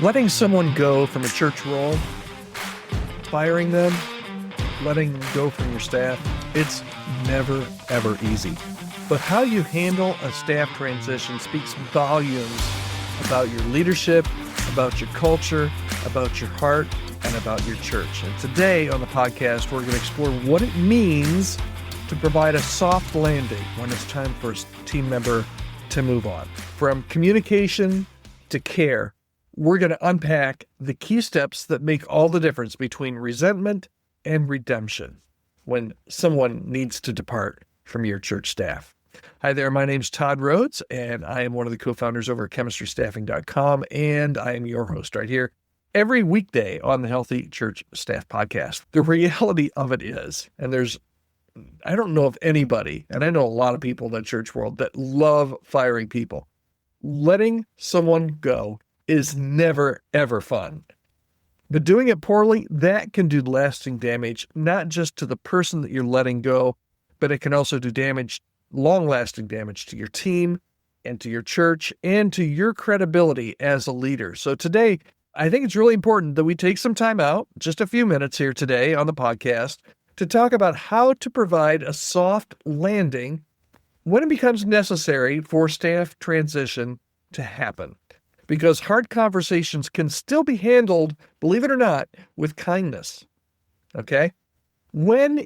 Letting someone go from a church role, firing them, letting them go from your staff, it's never, ever easy. But how you handle a staff transition speaks volumes about your leadership, about your culture, about your heart, and about your church. And today on the podcast, we're going to explore what it means to provide a soft landing when it's time for a team member to move on. From communication to care, we're going to unpack the key steps that make all the difference between resentment and redemption when someone needs to depart from your church staff. Hi there, my name's Todd Rhoades, and I am one of the co-founders over at chemistrystaffing.com, and I am your host right here every weekday on the Healthy Church Staff Podcast. The reality of it is, and I don't know of anybody, and I know a lot of people in the church world that love firing people. Letting someone go is never, ever fun. But doing it poorly, that can do lasting damage, not just to the person that you're letting go, but it can also do damage, long-lasting damage to your team and to your church and to your credibility as a leader. So today, I think it's really important that we take some time out, just a few minutes here today on the podcast, to talk about how to provide a soft landing when it becomes necessary for staff transition to happen. Because hard conversations can still be handled, believe it or not, with kindness. Okay? When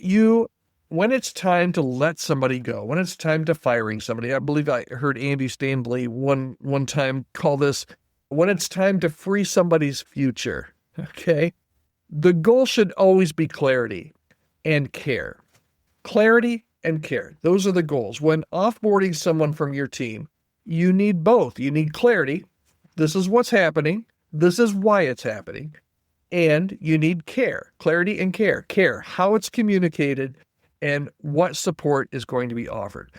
it's time to let somebody go, when it's time to firing somebody, I believe I heard Andy Stanley one time call this, when it's time to free somebody's future. Okay? The goal should always be clarity and care. Clarity and care. Those are the goals. When offboarding someone from your team, you need both. You need clarity. This is what's happening. This is why it's happening. And you need care, clarity and care. Care, how it's communicated and what support is going to be offered.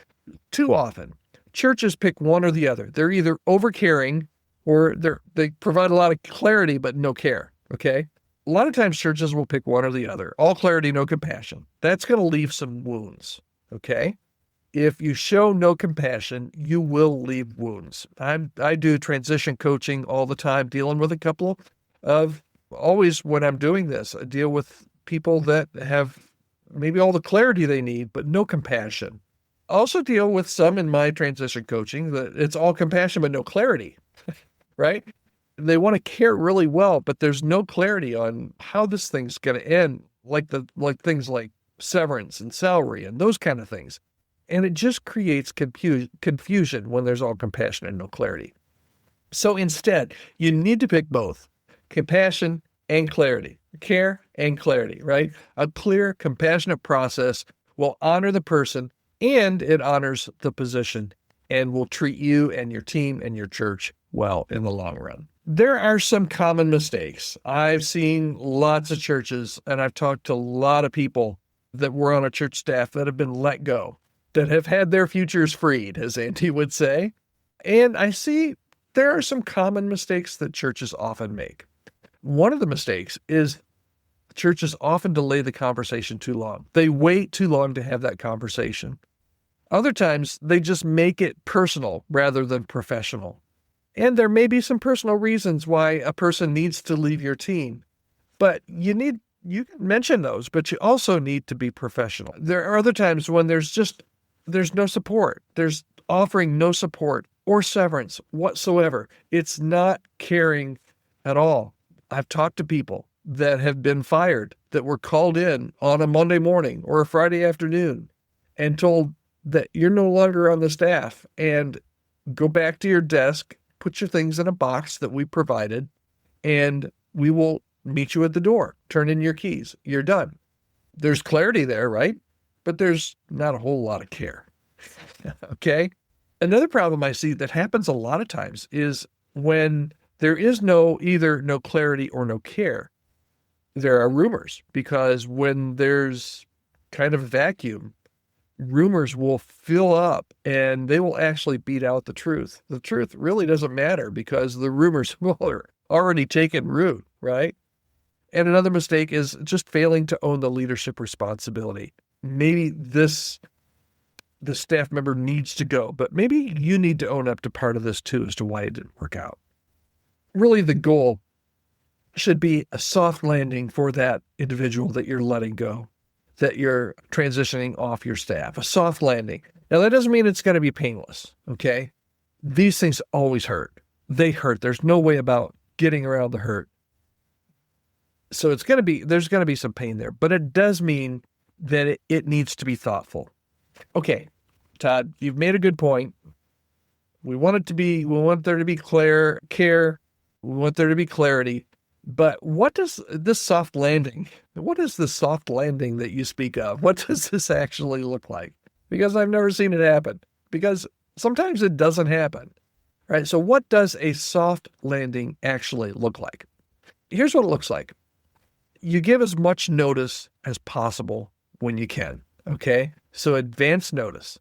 Too often, churches pick one or the other. They're either overcaring or they provide a lot of clarity but no care, okay? A lot of times churches will pick one or the other. All clarity, no compassion. That's going to leave some wounds, okay? If you show no compassion, you will leave wounds. I do transition coaching all the time, dealing with a couple of, always when I'm doing this, I deal with people that have maybe all the clarity they need, but no compassion. I also deal with some in my transition coaching that it's all compassion, but no clarity, right? They want to care really well, but there's no clarity on how this thing's going to end, like things like severance and salary and those kind of things. And it just creates confusion when there's all compassion and no clarity. So instead, you need to pick both compassion and clarity, care and clarity, right? A clear, compassionate process will honor the person and it honors the position and will treat you and your team and your church well in the long run. There are some common mistakes. I've seen lots of churches and I've talked to a lot of people that were on a church staff that have been let go, that have had their futures freed, as Andy would say. And I see there are some common mistakes that churches often make. One of the mistakes is churches often delay the conversation too long. They wait too long to have that conversation. Other times, they just make it personal rather than professional. And there may be some personal reasons why a person needs to leave your team, but you can mention those, but you also need to be professional. There are other times when there's no support. There's offering no support or severance whatsoever. It's not caring at all. I've talked to people that have been fired that were called in on a Monday morning or a Friday afternoon and told that you're no longer on the staff and go back to your desk, put your things in a box that we provided, and we will meet you at the door. Turn in your keys. You're done. There's clarity there, right? But there's not a whole lot of care. Okay? Another problem I see that happens a lot of times is when there is either no clarity or no care, there are rumors, because when there's kind of a vacuum, rumors will fill up and they will actually beat out the truth. The truth really doesn't matter because the rumors are already taken root, right? And another mistake is just failing to own the leadership responsibility. Maybe the staff member needs to go, but maybe you need to own up to part of this too as to why it didn't work out. really the goal should be a soft landing for that individual that you're letting go, that you're transitioning off your staff, a soft landing. Now, that doesn't mean it's going to be painless, okay? These things always hurt. They hurt. There's no way about getting around the hurt. So there's going to be some pain there, but it does mean that it needs to be thoughtful. Okay, Todd, you've made a good point. We want there to be care. We want there to be clarity. But what is this soft landing that you speak of? What does this actually look like? Because I've never seen it happen. Because sometimes it doesn't happen, right? So what does a soft landing actually look like? Here's what it looks like. You give as much notice as possible when you can, okay? So advance notice.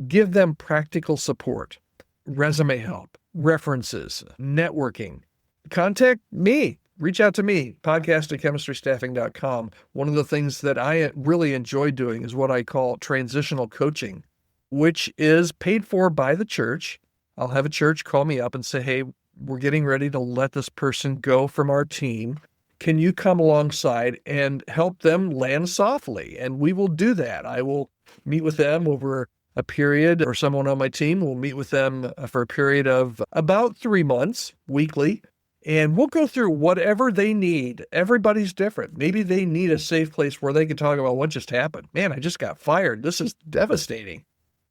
Give them practical support, resume help, references, networking. Contact me. Reach out to me, podcast@chemistrystaffing.com. One of the things that I really enjoy doing is what I call transitional coaching, which is paid for by the church. I'll have a church call me up and say, hey, we're getting ready to let this person go from our team. Can you come alongside and help them land softly? And we will do that. I will meet with them over a period, or someone on my team will meet with them for a period of about 3 months, weekly. And we'll go through whatever they need. Everybody's different. Maybe they need a safe place where they can talk about what just happened. Man, I just got fired. This is devastating.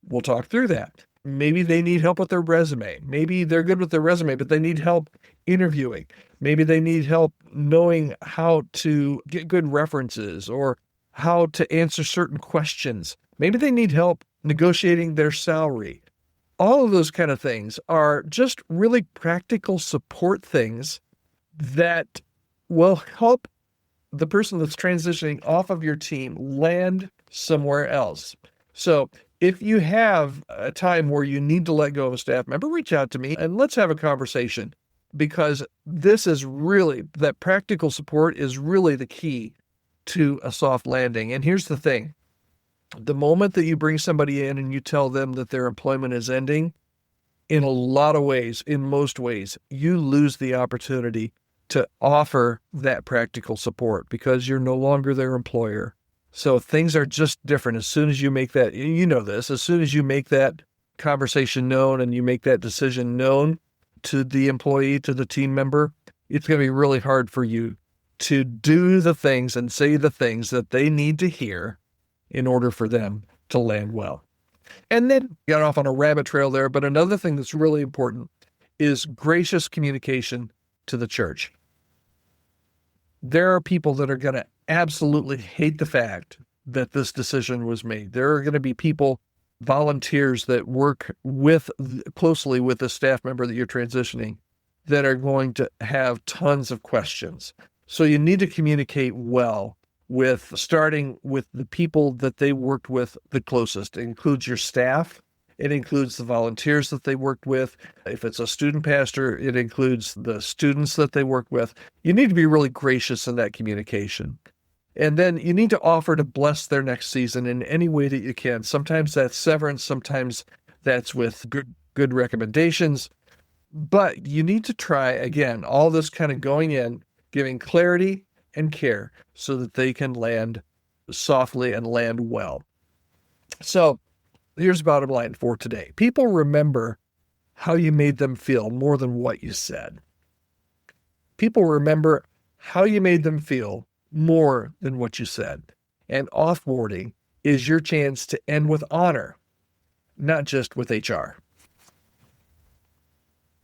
We'll talk through that. Maybe they need help with their resume. Maybe they're good with their resume, but they need help interviewing. Maybe they need help knowing how to get good references or how to answer certain questions. Maybe they need help negotiating their salary. All of those kind of things are just really practical support things that will help the person that's transitioning off of your team land somewhere else. So if you have a time where you need to let go of a staff member, reach out to me and let's have a conversation, because that practical support is really the key to a soft landing. And here's the thing. The moment that you bring somebody in and you tell them that their employment is ending, in a lot of ways, in most ways, you lose the opportunity to offer that practical support because you're no longer their employer. So things are just different as soon as you make that, as soon as you make that conversation known and you make that decision known to the employee, to the team member, it's going to be really hard for you to do the things and say the things that they need to hear in order for them to land well. And then got off on a rabbit trail there, but another thing that's really important is gracious communication to the church. There are people that are going to absolutely hate the fact that this decision was made. There are going to be people, volunteers that work closely with the staff member that you're transitioning, that are going to have tons of questions. So you need to communicate well starting with the people that they worked with the closest. It includes your staff. It includes the volunteers that they worked with. If it's a student pastor, it includes the students that they work with. You need to be really gracious in that communication. And then you need to offer to bless their next season in any way that you can. Sometimes that's severance. Sometimes that's with good recommendations. But you need to try, again, all this kind of going in, giving clarity and care so that they can land softly and land well. So here's the bottom line for today. People remember how you made them feel more than what you said. People remember how you made them feel more than what you said. And offboarding is your chance to end with honor, not just with HR.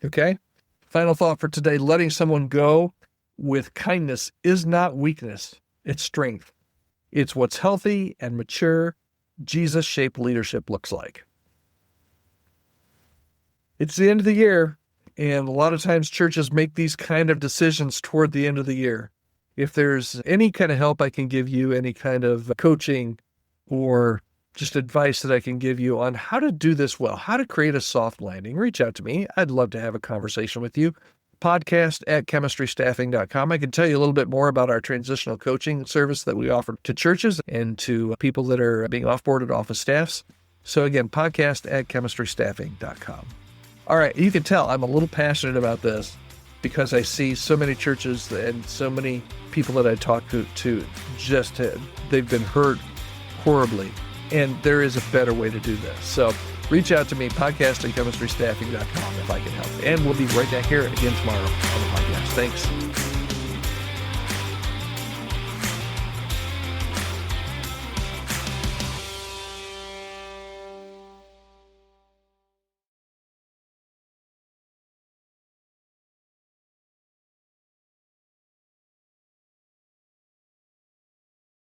Okay? Final thought for today, letting someone go with kindness is not weakness, it's strength. It's what's healthy and mature, Jesus-shaped leadership looks like. It's the end of the year, and a lot of times churches make these kind of decisions toward the end of the year. If there's any kind of help I can give you, any kind of coaching or just advice that I can give you on how to do this well, how to create a soft landing, reach out to me. I'd love to have a conversation with you. Podcast@chemistrystaffing.com. I can tell you a little bit more about our transitional coaching service that we offer to churches and to people that are being offboarded off of staffs. So again, podcast@chemistrystaffing.com. All right, you can tell I'm a little passionate about this. because I see so many churches and so many people that I talk to just they've been hurt horribly, and there is a better way to do this. So reach out to me, podcast@chemistrystaffing.com, if I can help. And we'll be right back here again tomorrow on the podcast. Thanks.